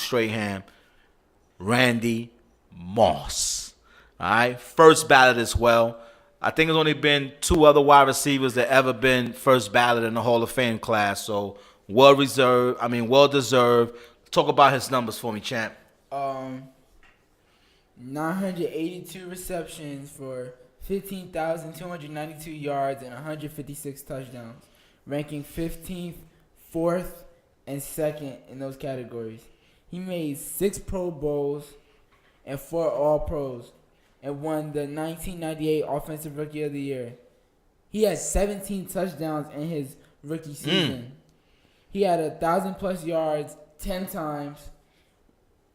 Strahan, Randy Moss. All right, first ballot as well. I think there's only been 2 other wide receivers that ever been first ballot in the Hall of Fame class. So well deserved. Talk about his numbers for me, champ. 982 receptions for 15,292 yards and 156 touchdowns, ranking 15th, 4th, and 2nd in those categories. He made 6 Pro Bowls and 4 All-Pros and won the 1998 Offensive Rookie of the Year. He had 17 touchdowns in his rookie season. He had 1,000+ yards 10 times.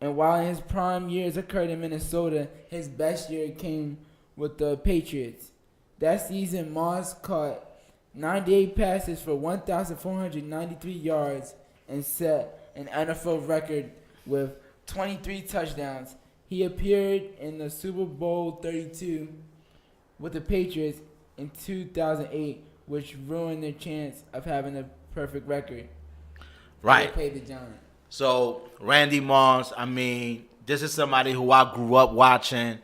And while his prime years occurred in Minnesota, his best year came with the Patriots. That season, Moss caught 98 passes for 1,493 yards and set an NFL record with 23 touchdowns. He appeared in the Super Bowl 32 with the Patriots in 2008, which ruined their chance of having a perfect record. Right. They played the Giants. So, Randy Moss, this is somebody who I grew up watching,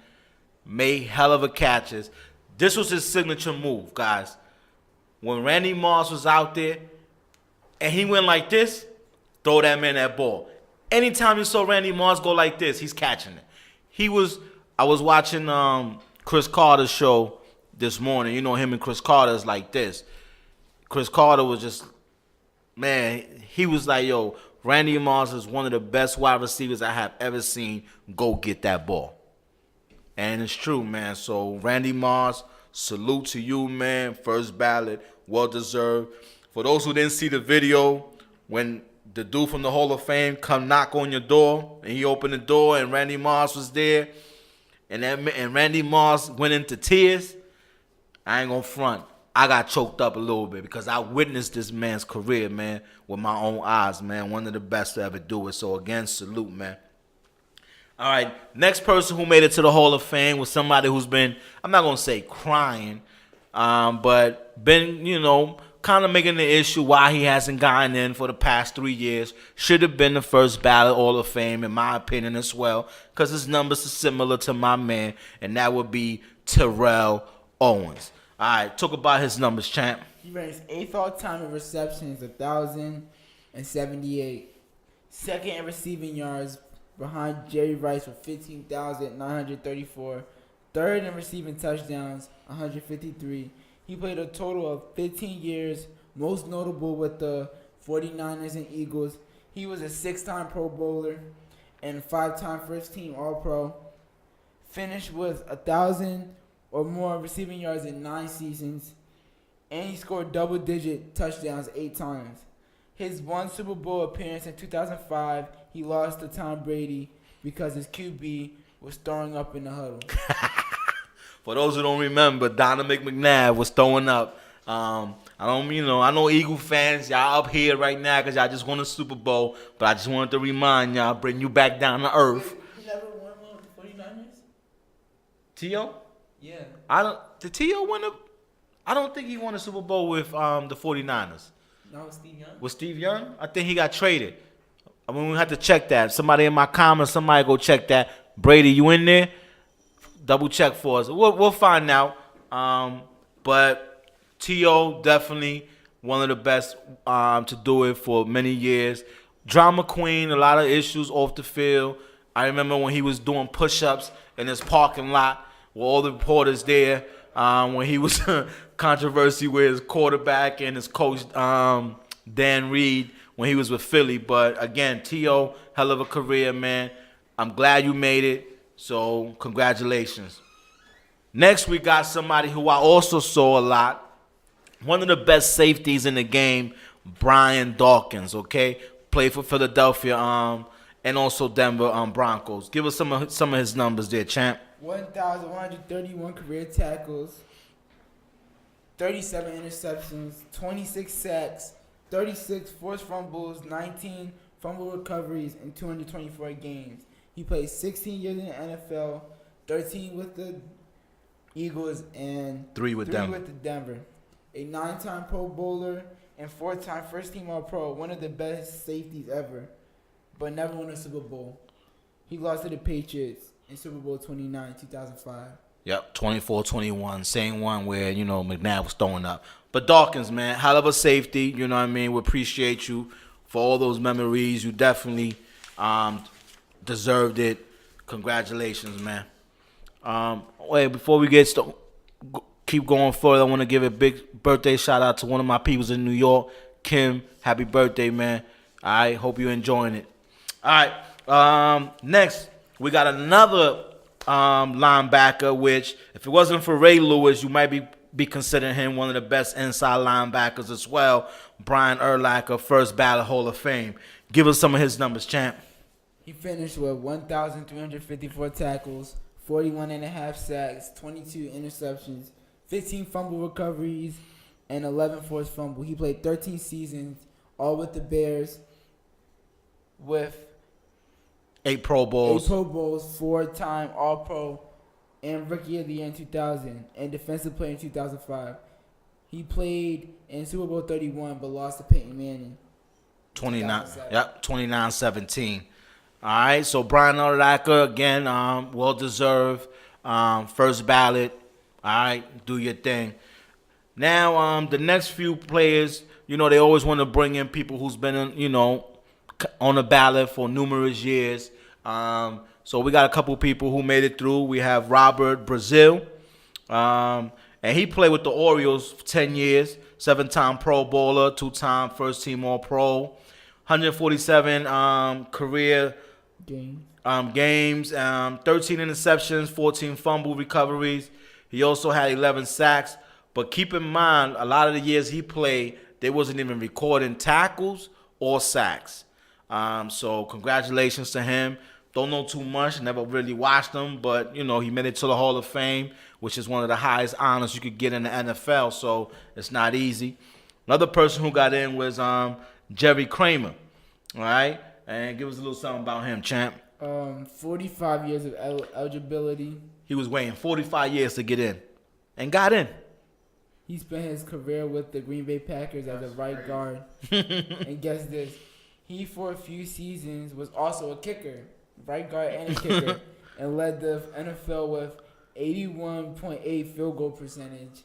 made hell of a catches. This was his signature move, guys. When Randy Moss was out there and he went like this, throw that man that ball. Anytime you saw Randy Moss go like this, he's catching it. I was watching Chris Carter's show this morning. You know, him and Chris Carter is like this. Chris Carter was just, man, he was like, yo, Randy Moss is one of the best wide receivers I have ever seen go get that ball. And it's true, man. So, Randy Moss, salute to you, man. First ballot, well-deserved. For those who didn't see the video, when the dude from the Hall of Fame come knock on your door, and he opened the door, and Randy Moss was there, and Randy Moss went into tears, I ain't gonna front. I got choked up a little bit because I witnessed this man's career, man, with my own eyes, man. One of the best to ever do it. So, again, salute, man. All right, next person who made it to the Hall of Fame was somebody who's been, I'm not going to say crying, but been, kind of making the issue why he hasn't gotten in for the past 3 years. Should have been the first ballot Hall of Fame, in my opinion, as well, because his numbers are similar to my man, and that would be Terrell Owens. All right, talk about his numbers, champ. He ranks 8th all-time in receptions, 1,078. 2nd in receiving yards behind Jerry Rice with 15,934. 3rd in receiving touchdowns, 153. He played a total of 15 years, most notable with the 49ers and Eagles. He was a 6-time Pro Bowler and 5-time first-team All-Pro. Finished with 1,000 or more receiving yards in 9 seasons, and he scored double-digit touchdowns 8 times. His one Super Bowl appearance in 2005, he lost to Tom Brady because his QB was throwing up in the huddle. For those who don't remember, Donovan McNabb was throwing up. I know Eagle fans, y'all up here right now because y'all just won a Super Bowl, but I just wanted to remind y'all, bring you back down to earth. He never won one with the 49ers? T.O.? Yeah. Did T.O. win I don't think he won a Super Bowl with the 49ers. No, Steve Young. Was Steve Young? I think he got traded. We have to check that. Somebody in my comments, somebody go check that. Brady, you in there? Double check for us. We'll find out. But T.O. definitely one of the best to do it for many years. Drama queen, a lot of issues off the field. I remember when he was doing push-ups in his parking lot with all the reporters there, when he was controversy with his quarterback and his coach, Dan Reed, when he was with Philly. But, again, T.O., hell of a career, man. I'm glad you made it, so congratulations. Next, we got somebody who I also saw a lot. One of the best safeties in the game, Brian Dawkins, okay? Played for Philadelphia and also Denver Broncos. Give us some of his numbers there, champ. 1,131 career tackles, 37 interceptions, 26 sacks, 36 forced fumbles, 19 fumble recoveries, and 224 games. He played 16 years in the NFL, 13 with the Eagles, and 3 with Denver. A 9-time Pro Bowler and 4-time first-team All-Pro, one of the best safeties ever. but never won a Super Bowl. He lost to the Patriots in Super Bowl 29, 2005. Yep, 24-21, same one where, you know, McNabb was throwing up. But Dawkins, man, hell of a safety, you know what I mean? We appreciate you for all those memories. You definitely deserved it. Congratulations, man. Wait, before we keep going further, I want to give a big birthday shout out to one of my peoples in New York, Kim. Happy birthday, man. I hope you're enjoying it. All right, next, we got another linebacker, which if it wasn't for Ray Lewis, you might be considering him one of the best inside linebackers as well. Brian Urlacher, first ballot Hall of Fame. Give us some of his numbers, champ. He finished with 1,354 tackles, 41.5 sacks, 22 interceptions, 15 fumble recoveries, and 11 forced fumble. He played 13 seasons, all with the Bears, with 8 Pro Bowls. 4-time All-Pro, and Rookie of the Year in 2000, and Defensive Player in 2005. He played in Super Bowl 31, but lost to Peyton Manning. 29-17. All right, so Brian Urlacher, again, well-deserved, first ballot. All right, do your thing. Now, the next few players, you know, they always want to bring in people who's been, you know, on the ballot for numerous years. So we got a couple people who made it through. We have Robert Brazil, and he played with the Orioles for 10 years, 7-time Pro Bowler, 2-time first-team All-Pro, 147 career games, 13 interceptions, 14 fumble recoveries. He also had 11 sacks. But keep in mind, a lot of the years he played, they wasn't even recording tackles or sacks. So congratulations to him. Don't know too much, never really watched him, but, you know, he made it to the Hall of Fame, which is one of the highest honors you could get in the NFL, so it's not easy. Another person who got in was Jerry Kramer, all right? And give us a little something about him, champ. 45 years of eligibility. He was waiting 45 years to get in and got in. He spent his career with the Green Bay Packers as a right guard. And guess this, he for a few seasons was also a kicker, right guard and a kicker, and led the NFL with 81.8 field goal percentage.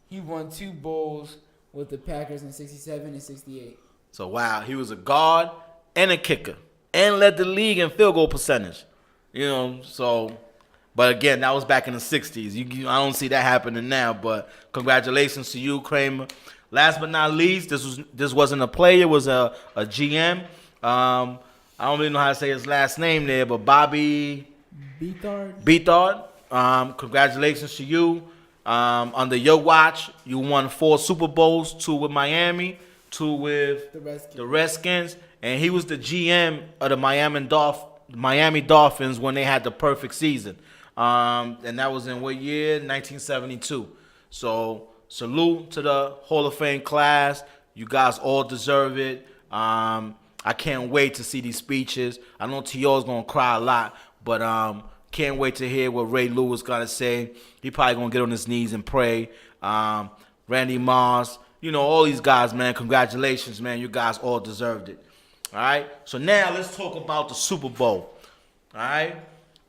He won 2 bowls with the Packers in 67 and 68. So, wow, he was a guard and a kicker and led the league in field goal percentage. You know, so, but again, that was back in the 60s. I don't see that happening now, but congratulations to you, Kramer. Last but not least, this wasn't a player, it was a GM. I don't really know how to say his last name there, but Bobby Beathard. Congratulations to you. Under your watch, you won 4 Super Bowls, 2 with Miami, 2 with the Redskins, and he was the GM of the Miami Dolphins when they had the perfect season. And that was in what year? 1972. So salute to the Hall of Fame class. You guys all deserve it. I can't wait to see these speeches. I know T.O. is going to cry a lot, but can't wait to hear what Ray Lewis got to say. He probably going to get on his knees and pray. Randy Moss, you know, all these guys, man, congratulations, man. You guys all deserved it. All right? So now let's talk about the Super Bowl. All right?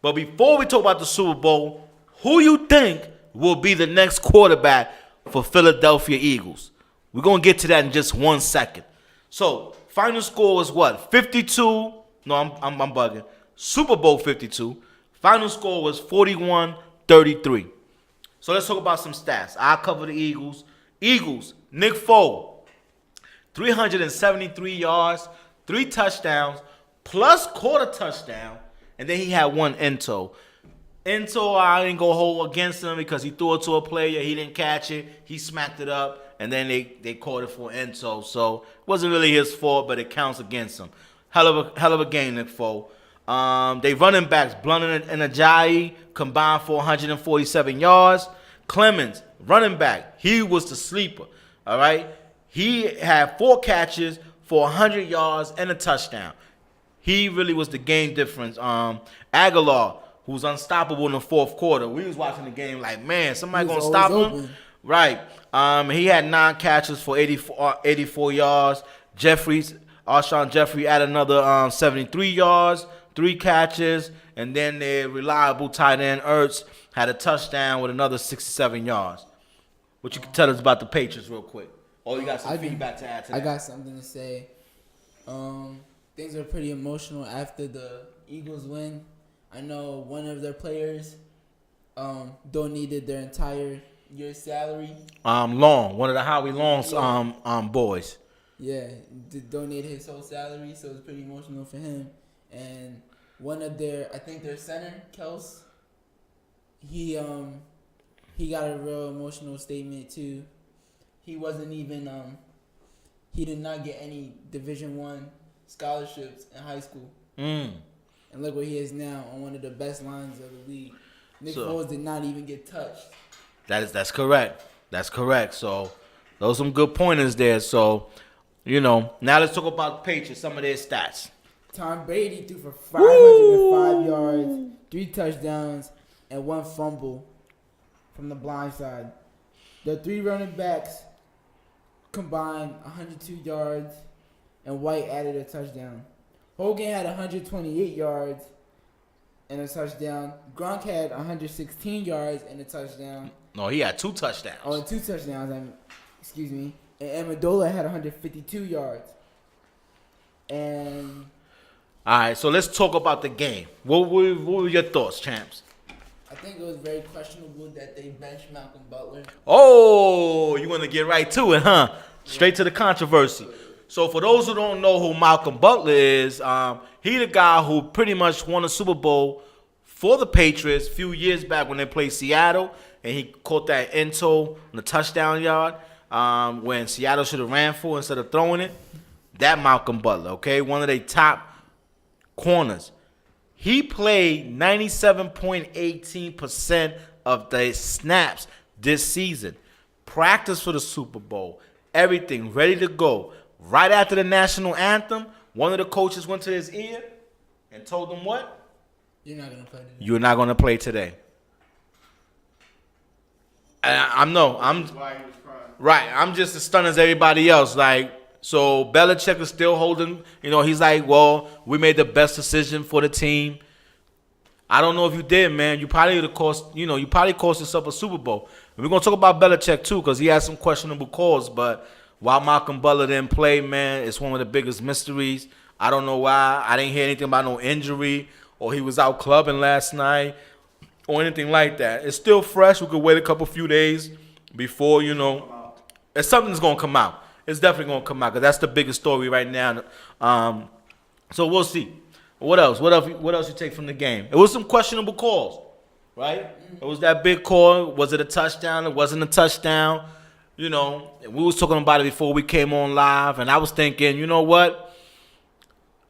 But before we talk about the Super Bowl, who you think will be the next quarterback for Philadelphia Eagles? We're going to get to that in just 1 second. So, final score was what? 52. No, I'm bugging. Super Bowl 52. Final score was 41-33. So let's talk about some stats. I'll cover the Eagles. Eagles, Nick Foles, 373 yards, 3 touchdowns, plus quarter touchdown, and then he had 1 INTO. INTO, I didn't go hold against him because he threw it to a player. He didn't catch it. He smacked it up, and then they called it for INTO. So it wasn't really his fault, but it counts against him. Hell of a game, Nick Foles. They running backs, Blunt and Ajayi, combined for 147 yards. Clemens, running back, he was the sleeper, all right? He had 4 catches for 100 yards and a touchdown. He really was the game difference. Aguilar, who was unstoppable in the 4th quarter. We was watching the game like, man, somebody going to stop him? Open. Right. He had 9 catches for 84 yards. Jeffries, Alshon Jeffrey added another 73 yards, 3 catches, and then their reliable tight end Ertz had a touchdown with another 67 yards. What you can tell us about the Patriots real quick? Or you got some feedback to add to that? I got something to say. Things are pretty emotional after the Eagles win. I know one of their players donated their entire year's salary. Long, one of the Howie Long's boys. Yeah, donated his whole salary, so it's pretty emotional for him. And one of their, I think their center, Kels, he got a real emotional statement too. He wasn't even he did not get any Division I scholarships in high school. And look where he is now on one of the best lines of the league. Nick Foles did not even get touched. That's correct. That's correct. So those are some good pointers there. So, now let's talk about the Patriots, some of their stats. Tom Brady threw for 505 yards, 3 touchdowns, and 1 fumble from the blind side. The 3 running backs combined 102 yards, and White added a touchdown. Hogan had 128 yards and a touchdown. Gronk had 116 yards and a touchdown. No, he had 2 touchdowns. Oh, 2 touchdowns. Excuse me. And Amendola had 152 yards. And all right, so let's talk about the game. What were your thoughts, champs? I think it was very questionable that they benched Malcolm Butler. Oh, you want to get right to it, huh? Straight to the controversy. So for those who don't know who Malcolm Butler is, he the guy who pretty much won a Super Bowl for the Patriots a few years back when they played Seattle, and he caught that end toe on the touchdown yard when Seattle should have ran for instead of throwing it. That Malcolm Butler, okay, one of their top corners. He played 97.18% of the snaps this season. Practice for the Super Bowl. Everything ready to go. Right after the national anthem, one of the coaches went to his ear and told him what? You're not going to play today. You're not going to play today. I'm just as stunned as everybody else. So Belichick is still holding, he's like, well, we made the best decision for the team. I don't know if you did, man. You probably cost yourself a Super Bowl. And we're going to talk about Belichick too because he had some questionable calls. But while Malcolm Butler didn't play, man, it's one of the biggest mysteries. I don't know why. I didn't hear anything about no injury or he was out clubbing last night or anything like that. It's still fresh. We could wait a few days before, if something's going to come out. It's definitely going to come out because that's the biggest story right now. So we'll see. What else? What else you take from the game? It was some questionable calls, right? It was that big call. Was it a touchdown? It wasn't a touchdown. We was talking about it before we came on live, and I was thinking, you know what?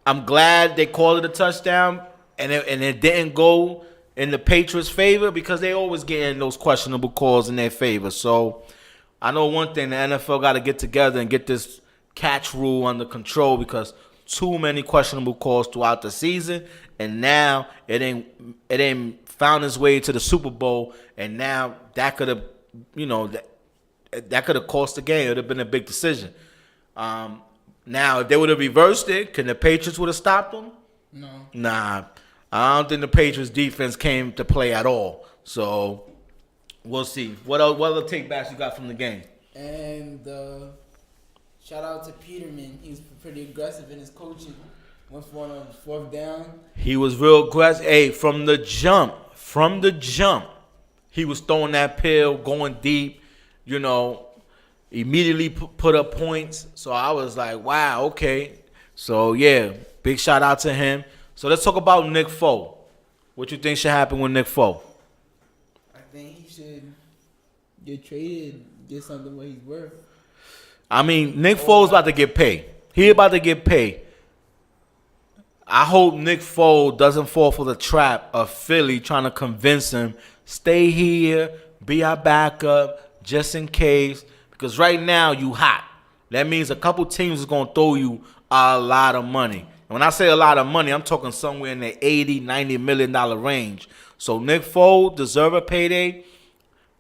I'm glad they called it a touchdown, and it didn't go in the Patriots' favor because they always get in those questionable calls in their favor. So I know one thing, the NFL got to get together and get this catch rule under control because too many questionable calls throughout the season, and now it ain't found its way to the Super Bowl, and now that could have, that could have cost the game. It would have been a big decision. Now, if they would have reversed it, can the Patriots would have stopped them? No. Nah, I don't think the Patriots defense came to play at all. So we'll see. What other takebacks you got from the game? And shout out to Peterman. He was pretty aggressive in his coaching. Went for it on 4th down. He was real aggressive. Hey, from the jump, he was throwing that pill, going deep, immediately put up points. So I was like, wow, okay. So, yeah, big shout out to him. So let's talk about Nick Foles. What you think should happen with Nick Foles? I think he should get traded, get something what he's worth. I mean, Nick Foles about to get paid. He about to get paid. I hope Nick Foles doesn't fall for the trap of Philly trying to convince him, stay here, be our backup, just in case. Because right now, you hot. That means a couple teams is going to throw you a lot of money. And when I say a lot of money, I'm talking somewhere in the $80, $90 million range. So Nick Foles deserve a payday.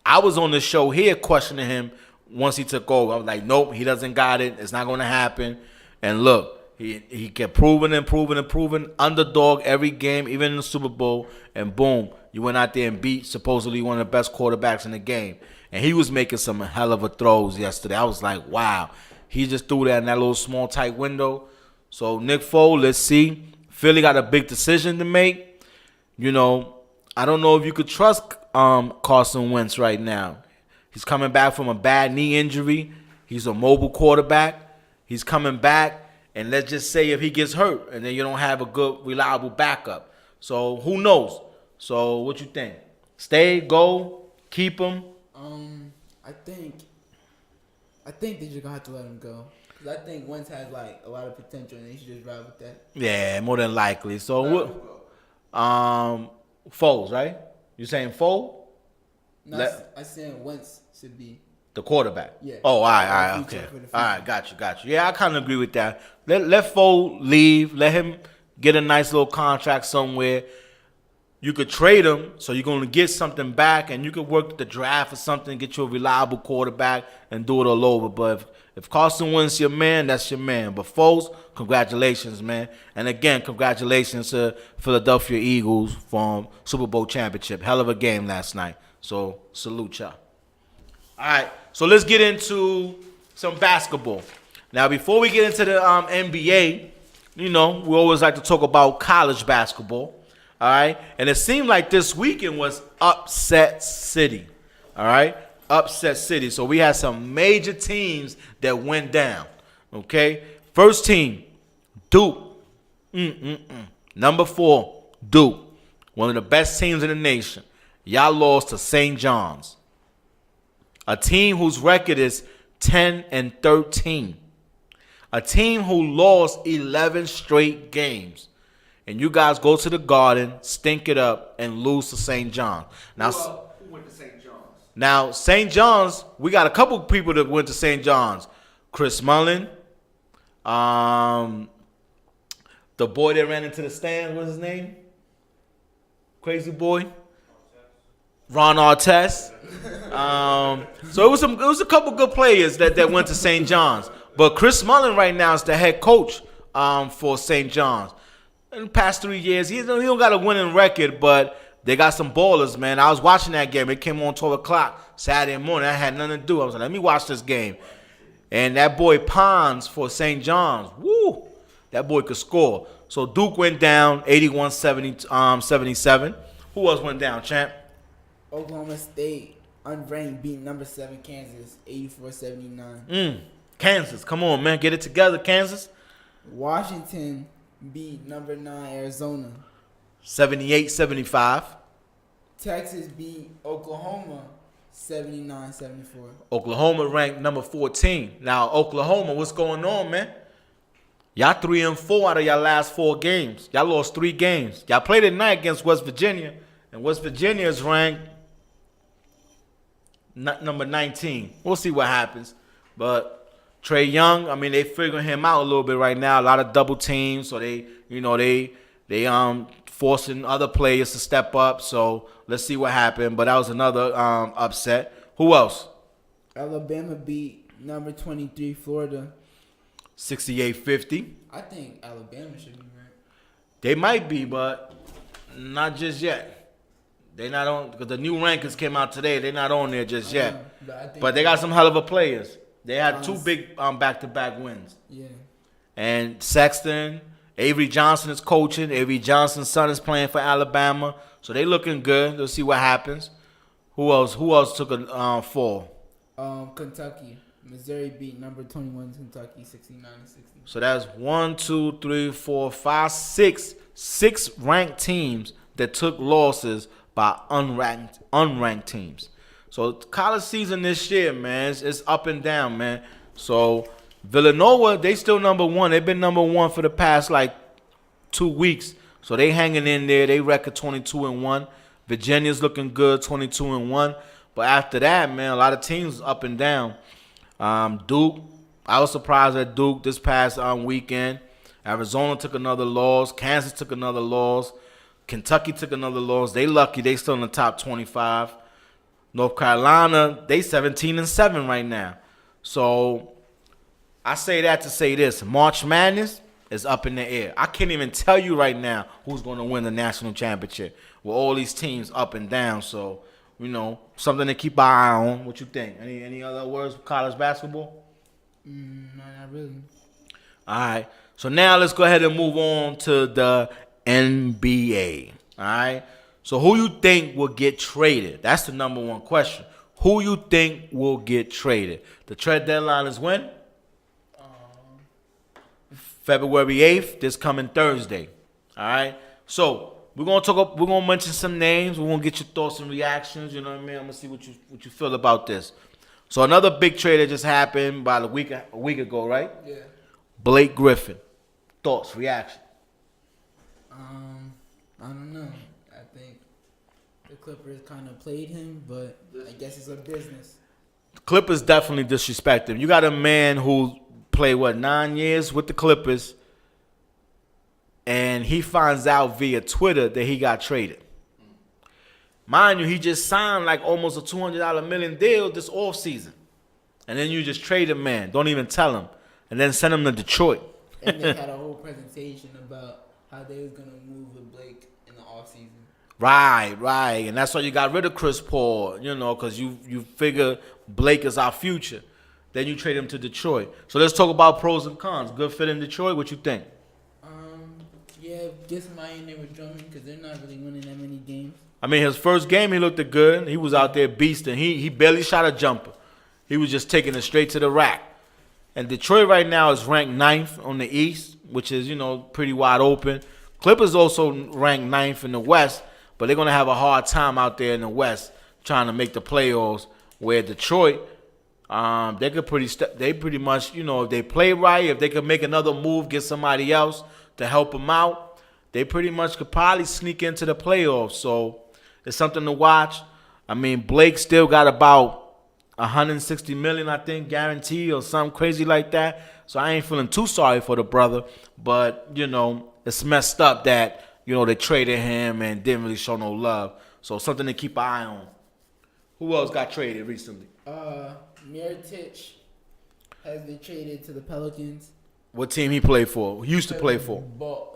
I was on the show here questioning him once he took over. I was like, nope, he doesn't got it. It's not going to happen. And look, He kept proving and proving and proving. Underdog every game, even in the Super Bowl, and boom, you went out there and beat supposedly one of the best quarterbacks in the game. And he was making some hell of a throws yesterday. I was like, wow. He just threw that in that little small tight window. So Nick Foles, let's see. Philly got a big decision to make. You know, I don't know if you could trust Carson Wentz right now. He's coming back from a bad knee injury. He's a mobile quarterback. He's coming back. And let's just say if he gets hurt and then you don't have a good, reliable backup. So who knows? So what you think? Stay, go, keep him? I think they're just going to have to let him go. Because I think Wentz has, like, a lot of potential, and they should just ride with that. Yeah, more than likely. So what? Foles, right? You saying Foles? No, I saying Wentz should be the quarterback. Yeah. Oh, all right, okay. All right, got you. Yeah, I kind of agree with that. Let Foles leave. Let him get a nice little contract somewhere. You could trade him, so you're going to get something back, and you could work the draft or something, get you a reliable quarterback, and do it all over. But if Carson Wentz your man, that's your man. But Foles, congratulations, man. And again, congratulations to Philadelphia Eagles from Super Bowl championship. Hell of a game last night. So salute y'all. All right, so let's get into some basketball. Now, before we get into the NBA, you know, we always like to talk about college basketball. All right, and it seemed like this weekend was upset city. All right, upset city. So we had some major teams that went down. Okay, first team, Duke. Number 4, Duke, one of the best teams in the nation. Y'all lost to St. John's, a team whose record is 10-13, a team who lost 11 straight games. And you guys go to the Garden, stink it up, and lose to St. John's. Now, who went to St. John's? Now, St. John's, we got a couple people that went to St. John's. Chris Mullin, the boy that ran into the stand, what's his name? Crazy boy? Ron Artest. So it was a couple good players that went to St. John's. But Chris Mullin right now is the head coach for St. John's. In the past 3 years, he don't got a winning record, but they got some ballers, man. I was watching that game. It came on 12 o'clock Saturday morning. I had nothing to do. I was like, let me watch this game. And that boy Pons for St. John's, woo, that boy could score. So Duke went down 81-77. Who else went down, champ? Oklahoma State, unranked, beat number 7 Kansas, 84-79. Kansas, come on, man. Get it together, Kansas. Washington beat number 9 Arizona. 78-75. Texas beat Oklahoma 79-74. Oklahoma ranked number 14. Now, Oklahoma, what's going on, man? Y'all 3-4 out of y'all last 4 games. Y'all lost 3 games. Y'all played tonight against West Virginia, and West Virginia is ranked number 19. We'll see what happens. But Trae Young, I mean, they figuring him out a little bit right now. A lot of double teams, so they forcing other players to step up. So let's see what happened. But that was another upset. Who else? Alabama beat number 23 Florida 68-50. I think Alabama should be ranked. They might be, but not just yet. They not on because the new rankings came out today. They're not on there just yet. But they got some hell of a players. They had 2 big back-to-back wins. Yeah. And Sexton, Avery Johnson is coaching. Avery Johnson's son is playing for Alabama. So they looking good. Let's see what happens. Who else took a fall? Kentucky. Missouri beat number 21 Kentucky 69-60. So that's 1, 2, 3, 4, 5, 6. 6 ranked teams that took losses by unranked teams. So college season this year, man, it's up and down, man. So Villanova, they still number 1. They've been number 1 for the past 2 weeks. So they hanging in there. They record 22-1. Virginia's looking good, 22-1. But after that, man, a lot of teams up and down. Duke, I was surprised at Duke this past weekend. Arizona took another loss. Kansas took another loss. Kentucky took another loss. They lucky. They still in the top 25. North Carolina, they 17-7 right now. So I say that to say this. March Madness, is up in the air. I can't even tell you right now who's going to win the national championship with all these teams up and down. So, something to keep an eye on. What you think? Any other words for college basketball? No, not really. All right. So now let's go ahead and move on to the NBA. All right. So who you think will get traded? That's the number one question. Who you think will get traded? The trade deadline is when? February 8th, this coming Thursday. All right. So we're gonna mention some names. We're gonna get your thoughts and reactions. You know what I mean? I'm gonna see what you feel about this. So another big trade that just happened about a week ago, right? Yeah. Blake Griffin. Thoughts, reaction. I don't know. I think the Clippers kind of played him, but I guess it's a business. Clippers definitely disrespect him. You got a man who played 9 years with the Clippers, and he finds out via Twitter that he got traded. Mind you, he just signed like almost a $200 million deal this offseason. And then you just trade a man. Don't even tell him. And then send him to Detroit. And they had a whole presentation about how they was going to move with Blake in the offseason. Right. And that's why you got rid of Chris Paul, because you figure Blake is our future. Then you trade him to Detroit. So let's talk about pros and cons. Good fit in Detroit. What you think? Yeah, get somebody in there with Drummond because they're not really winning that many games. I mean, his first game, he looked good. He was out there beasting. He barely shot a jumper. He was just taking it straight to the rack. And Detroit right now is ranked 9th on the East, which is, pretty wide open. Clippers also ranked 9th in the West, but they're going to have a hard time out there in the West trying to make the playoffs, where Detroit, they pretty much, if they play right, if they could make another move, get somebody else to help them out, they pretty much could probably sneak into the playoffs. So it's something to watch. I mean, Blake still got about $160 million, I think, guaranteed or something crazy like that. So I ain't feeling too sorry for the brother. But, it's messed up that, they traded him and didn't really show no love. So something to keep an eye on. Who else got traded recently? Mirotic has been traded to the Pelicans. What team he played for? He used to play for?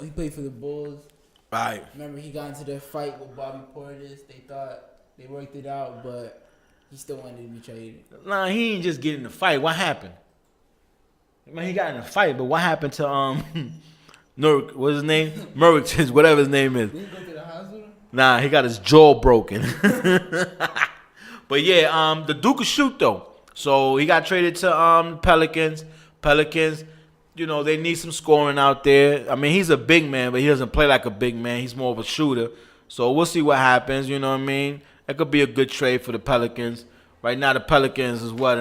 He played for the Bulls. Right. Remember, he got into their fight with Bobby Portis. They thought they worked it out, but he still wanted to be traded. Nah, he ain't just get in the fight. What happened? I mean, he got in a fight, but what happened to Nurk? What's his name? Murk, whatever his name is. Did he go to the hospital? Nah, he got his jaw broken. But yeah, the Duke can shoot though. So he got traded to Pelicans. Pelicans, they need some scoring out there. I mean, he's a big man, but he doesn't play like a big man. He's more of a shooter. So we'll see what happens. You know what I mean? That could be a good trade for the Pelicans. Right now, the Pelicans is what?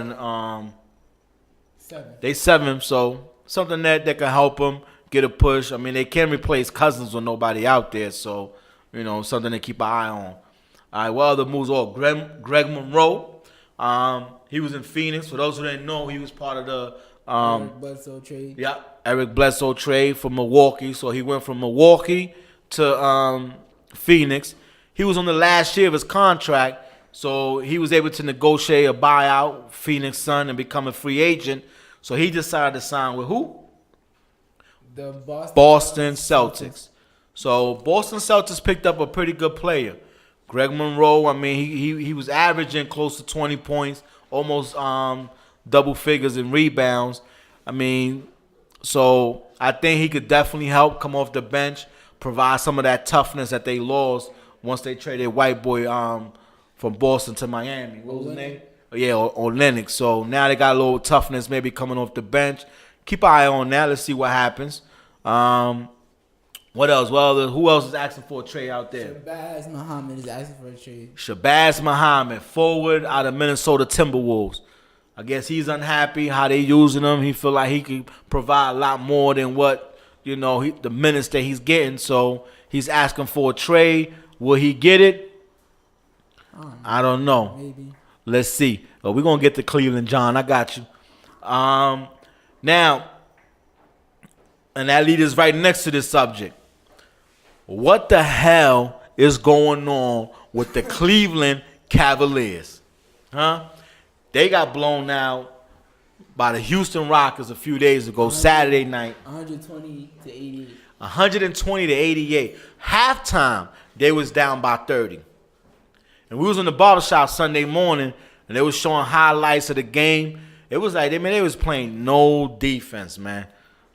7. They 7, so something that can help them get a push. I mean, they can't replace Cousins with nobody out there, so, something to keep an eye on. All right, well, the moves are Greg Monroe. He was in Phoenix. For those who didn't know, he was part of the Eric Bledsoe trade. Yeah, Eric Bledsoe trade from Milwaukee. So he went from Milwaukee to Phoenix. He was on the last year of his contract, so he was able to negotiate a buyout, Phoenix Sun, and become a free agent. So he decided to sign with who? The Boston Celtics. So Boston Celtics picked up a pretty good player. Greg Monroe, I mean, he was averaging close to 20 points, almost double figures in rebounds. I mean, so I think he could definitely help come off the bench, provide some of that toughness that they lost once they traded white boy from Boston to Miami. What was his name? Yeah, or Lennox. So now they got a little toughness maybe coming off the bench. Keep an eye on that. Let's see what happens. What else? Well, who else is asking for a trade out there? Shabazz Muhammad is asking for a trade. Shabazz Muhammad, forward out of Minnesota Timberwolves. I guess he's unhappy how they using him. He feel like he could provide a lot more than what, the minutes that he's getting. So he's asking for a trade. Will he get it? I don't know. Maybe. Let's see. We're going to get to Cleveland, John. I got you. Now, and that leads us right next to this subject. What the hell is going on with the Cleveland Cavaliers? Huh? They got blown out by the Houston Rockets a few days ago, Saturday night. 120 to 88. 120 to 88. Halftime, they was down by 30. And we was in the barbershop Sunday morning, and they was showing highlights of the game. It was like, they was playing no defense, man.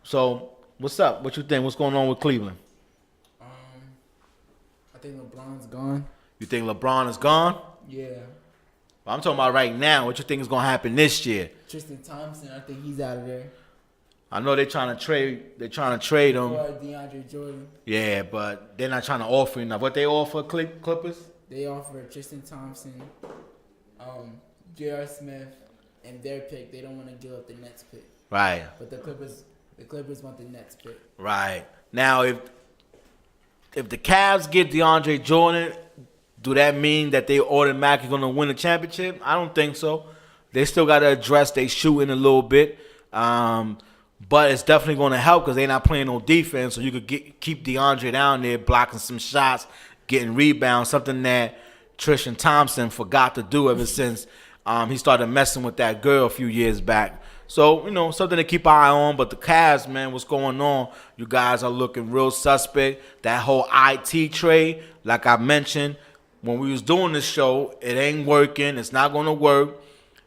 So, what's up? What you think? What's going on with Cleveland? I think LeBron's gone. You think LeBron is gone? Yeah. I'm talking about right now. What you think is going to happen this year? Tristan Thompson, I think he's out of there. I know they're trying to trade him. Or DeAndre Jordan. Yeah, but they're not trying to offer enough. What they offer Clippers? They offer Tristan Thompson, J.R. Smith, and their pick. They don't want to give up the Nets pick. Right. But the Clippers want the Nets pick. Right. Now, if the Cavs get DeAndre Jordan, do that mean that they automatically going to win a championship? I don't think so. They still got to address their shooting a little bit. But it's definitely going to help because they're not playing no defense. So you could keep DeAndre down there blocking some shots, getting rebounds, something that Tristan Thompson forgot to do ever since he started messing with that girl a few years back. So, something to keep an eye on. But the Cavs, man, what's going on? You guys are looking real suspect. That whole IT trade, like I mentioned, when we was doing this show, it ain't working. It's not going to work.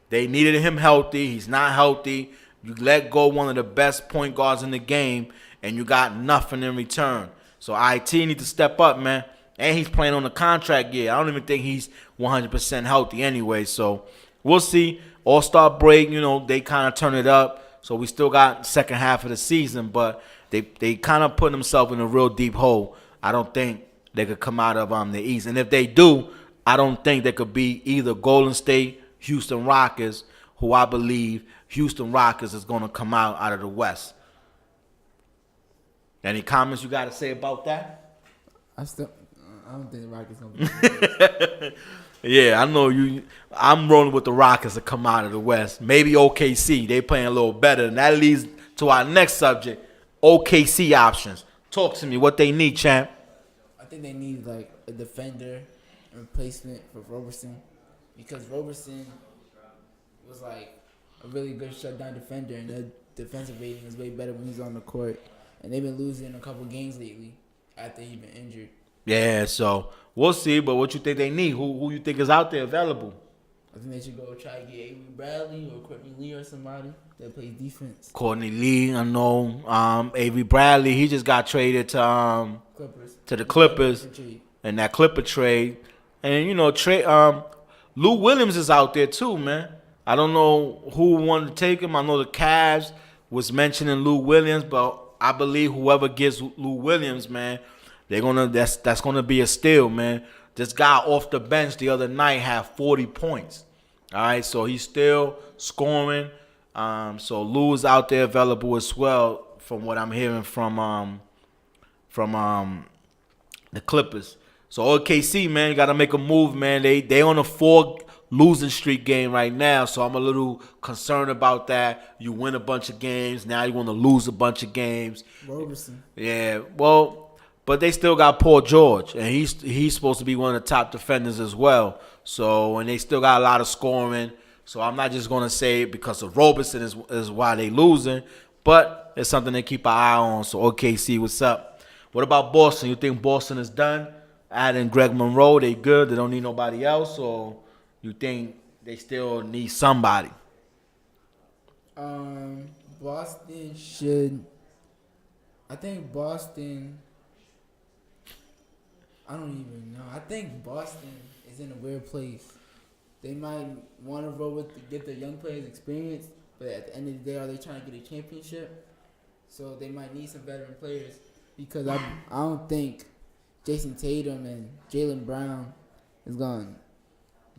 They needed him healthy. He's not healthy. You let go one of the best point guards in the game, and you got nothing in return. So IT need to step up, man. And he's playing on a contract year. I don't even think he's 100% healthy anyway. So we'll see. All-Star break, they kind of turn it up. So we still got second half of the season, but they kind of put themselves in a real deep hole. I don't think they could come out of the East. And if they do, I don't think they could be either Golden State, Houston Rockets, who I believe Houston Rockets is going to come out of the West. Any comments you got to say about that? I don't think the Rockets going to be Yeah, I know you. I'm rolling with the Rockets to come out of the West. Maybe OKC. They playing a little better. And that leads to our next subject, OKC options. Talk to me. What they need, champ? I think they need, like, a defender and replacement for Roberson. Because Roberson was, like, a really good shutdown defender. And their defensive rating is way better when he's on the court. And they've been losing a couple games lately after he's been injured. Yeah, so we'll see. But what you think they need? Who you think is out there available? I think they should go try to get Avery Bradley or Courtney Lee or somebody that plays defense. Courtney Lee, I know. Avery Bradley, he just got traded to the Clippers in that Clipper trade. And Lou Williams is out there too, man. I don't know who wanted to take him. I know the Cavs was mentioning Lou Williams, but I believe whoever gets Lou Williams, man, that's gonna be a steal, man. This guy off the bench the other night had 40 points. All right, so he's still scoring. So Lou is out there available as well, from what I'm hearing from the Clippers. So OKC, man, you gotta make a move, man. They on a 4 losing streak game right now, so I'm a little concerned about that. You win a bunch of games, now you want to lose a bunch of games. Roberson. Yeah, well, but they still got Paul George, and he's supposed to be one of the top defenders as well. So, and they still got a lot of scoring. So I'm not just gonna say because of Roberson is why they losing, but it's something to keep an eye on. So OKC, what's up? What about Boston? You think Boston is done? Adding Greg Monroe, they good? They don't need nobody else, or you think they still need somebody? Boston should. I think Boston. I don't even know. I think Boston is in a weird place. They might want to roll with get the young players experience, but at the end of the day, are they trying to get a championship? So they might need some veteran players because I don't think Jason Tatum and Jaylen Brown is going to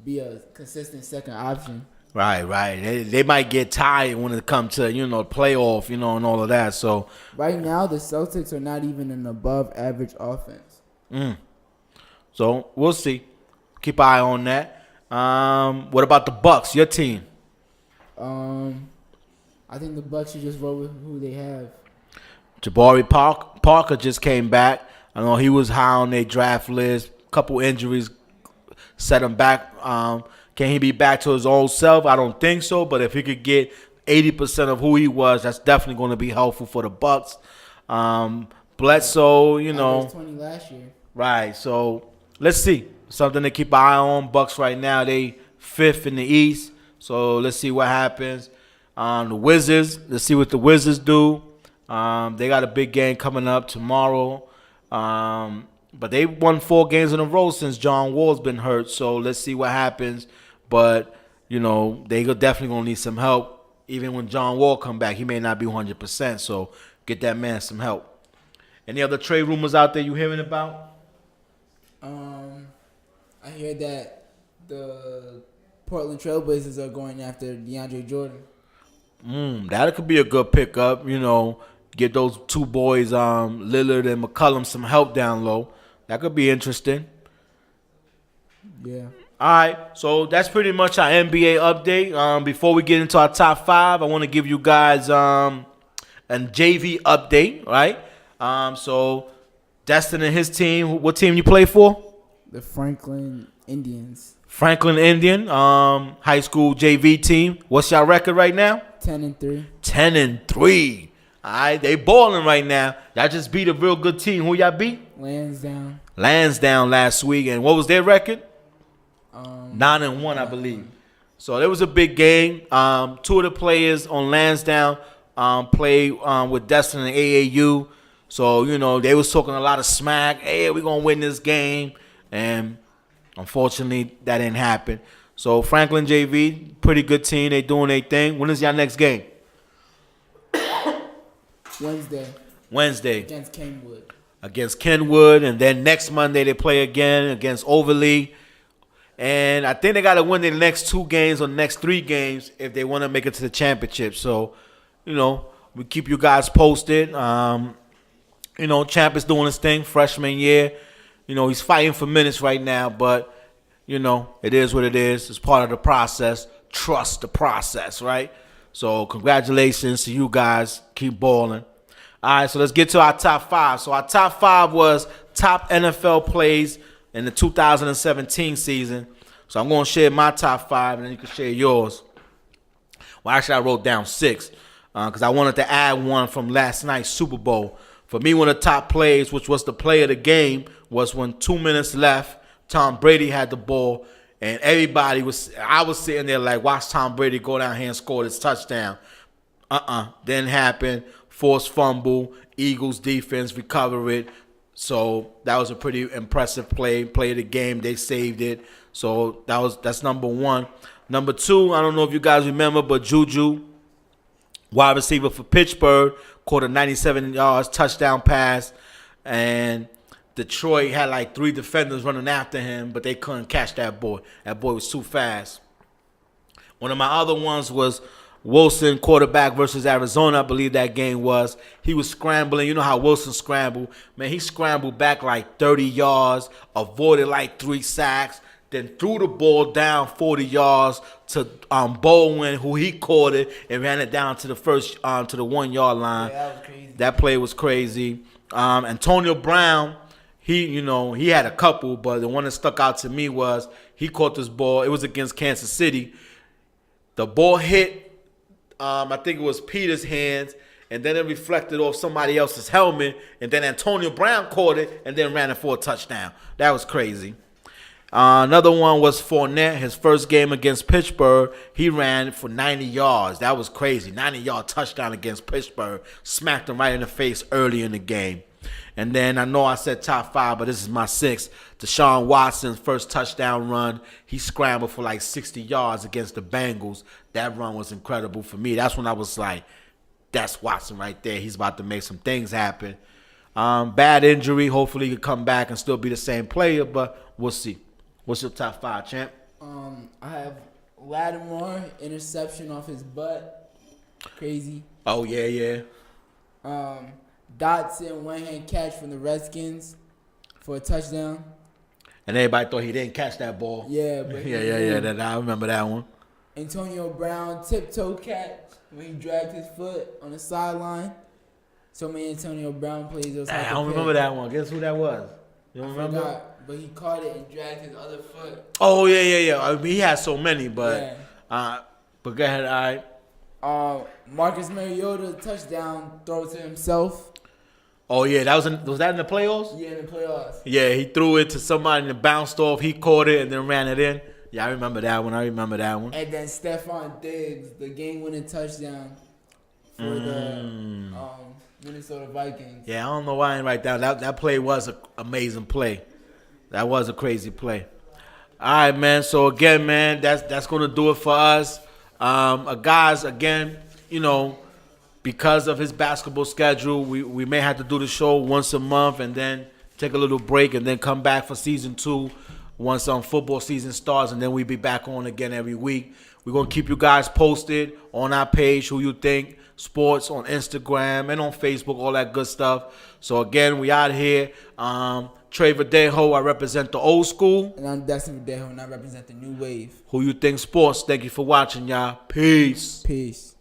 be a consistent second option. Right. They might get tired when it comes to, playoff, and all of that. So right now, the Celtics are not even an above average offense. So we'll see. Keep an eye on that. What about the Bucks, your team? I think the Bucks should just roll with who they have. Jabari Parker just came back. I know he was high on their draft list. Couple injuries set him back. Can he be back to his old self? I don't think so. But if he could get 80% of who he was, that's definitely going to be helpful for the Bucks. Bledsoe, you know. Averaged 20 last year. Right. So let's see. Something to keep an eye on. Bucks right now, they 5th in the East. So let's see what happens. The Wizards, let's see what the Wizards do. They got a big game coming up tomorrow. But they won 4 games in a row since John Wall's been hurt. So let's see what happens. But, you know, they definitely going to need some help. Even when John Wall come back, he may not be 100%. So get that man some help. Any other trade rumors out there you hearing about? I hear that the Portland Trailblazers are going after DeAndre Jordan. That could be a good pickup. You know, get those 2 boys, Lillard and McCollum, some help down low. That could be interesting. Yeah. All right, so that's pretty much our NBA update. Before we get into our top 5, I want to give you guys a JV update, right? So Destin and his team, what team you play for? The Franklin Indians. Franklin Indian, high school JV team. What's your record right now? 10-3. 10-3. All right, they balling right now. Y'all just beat a real good team. Who y'all beat? Lansdowne. Lansdowne last week. And what was their record? 9-1, I believe. So it was a big game. 2 of the players on Lansdowne played with Destin and AAU. So, you know, they was talking a lot of smack. Hey, we're going to win this game. And unfortunately, that didn't happen. So Franklin JV, pretty good team. They doing their thing. When is your next game? Wednesday. Against Kenwood. And then next Monday they play again against Overly. And I think they got to win their next 2 games or next 3 games if they want to make it to the championship. So, you know, we keep you guys posted. You know, Champ is doing his thing, freshman year. You know, he's fighting for minutes right now, but, you know, it is what it is. It's part of the process. Trust the process, right? So congratulations to you guys. Keep balling. All right, so let's get to our top 5. So our top 5 was top NFL plays in the 2017 season. So I'm going to share my top 5, and then you can share yours. Well, actually, I wrote down 6 because I wanted to add one from last night's Super Bowl. For me, one of the top plays, which was the play of the game, was when 2 minutes left, Tom Brady had the ball, and I was sitting there like, watch Tom Brady go down here and score this touchdown. Didn't happen. Forced fumble, Eagles defense recover it. So that was a pretty impressive play of the game. They saved it. So that's number 1. Number 2, I don't know if you guys remember, but Juju, wide receiver for Pittsburgh, caught a 97 yards touchdown pass, and Detroit had like 3 defenders running after him, but they couldn't catch that boy. That boy was too fast. One of my other ones was Wilson, quarterback versus Arizona, I believe that game was. He was scrambling. You know how Wilson scrambled. Man, he scrambled back like 30 yards, avoided like 3 sacks, then threw the ball down 40 yards to Bowen, who he caught it and ran it down to the to the 1 yard line. Yeah, that was crazy. That play was crazy. Antonio Brown, he had a couple, but the one that stuck out to me was he caught this ball. It was against Kansas City. The ball hit, I think it was Peter's hands, and then it reflected off somebody else's helmet, and then Antonio Brown caught it and then ran it for a touchdown. That was crazy. Another one was Fournette, his first game against Pittsburgh. He ran for 90 yards. That was crazy. 90-yard touchdown against Pittsburgh. Smacked him right in the face early in the game. And then I know I said top 5, but this is my 6th. Deshaun Watson's first touchdown run. He scrambled for like 60 yards against the Bengals. That run was incredible for me. That's when I was like, that's Watson right there. He's about to make some things happen. Bad injury. Hopefully he can come back and still be the same player, but we'll see. What's your top 5, champ? I have Lattimore, interception off his butt. Crazy. Oh, yeah. Dotson, one-hand catch from the Redskins for a touchdown. And everybody thought he didn't catch that ball. Yeah, but Yeah. I remember that one. Antonio Brown, tiptoe catch when he dragged his foot on the sideline. So many Antonio Brown plays. I don't remember that one. Guess who that was? You don't remember? Forgot, but he caught it and dragged his other foot. Oh, yeah. I mean, he had so many, but yeah. but go ahead, all right. Marcus Mariota touchdown throw to himself. Oh yeah, was that in the playoffs? Yeah, in the playoffs. Yeah, he threw it to somebody and it bounced off. He caught it and then ran it in. Yeah, I remember that one. And then Stephon Diggs, the game-winning touchdown for the Minnesota Vikings. Yeah, I don't know why I didn't write down. That play was an amazing play. That was a crazy play. All right, man. So again, man, that's gonna do it for us. Guys, again, because of his basketball schedule, we may have to do the show once a month and then take a little break and then come back for season 2 once football season starts, and then we be back on again every week. We're going to keep you guys posted on our page, Who You Think Sports, on Instagram and on Facebook, all that good stuff. So again, we out here. Trey Verdejo, I represent the old school. And I'm Dustin Verdejo, and I represent the new wave. Who You Think Sports. Thank you for watching, y'all. Peace. Peace.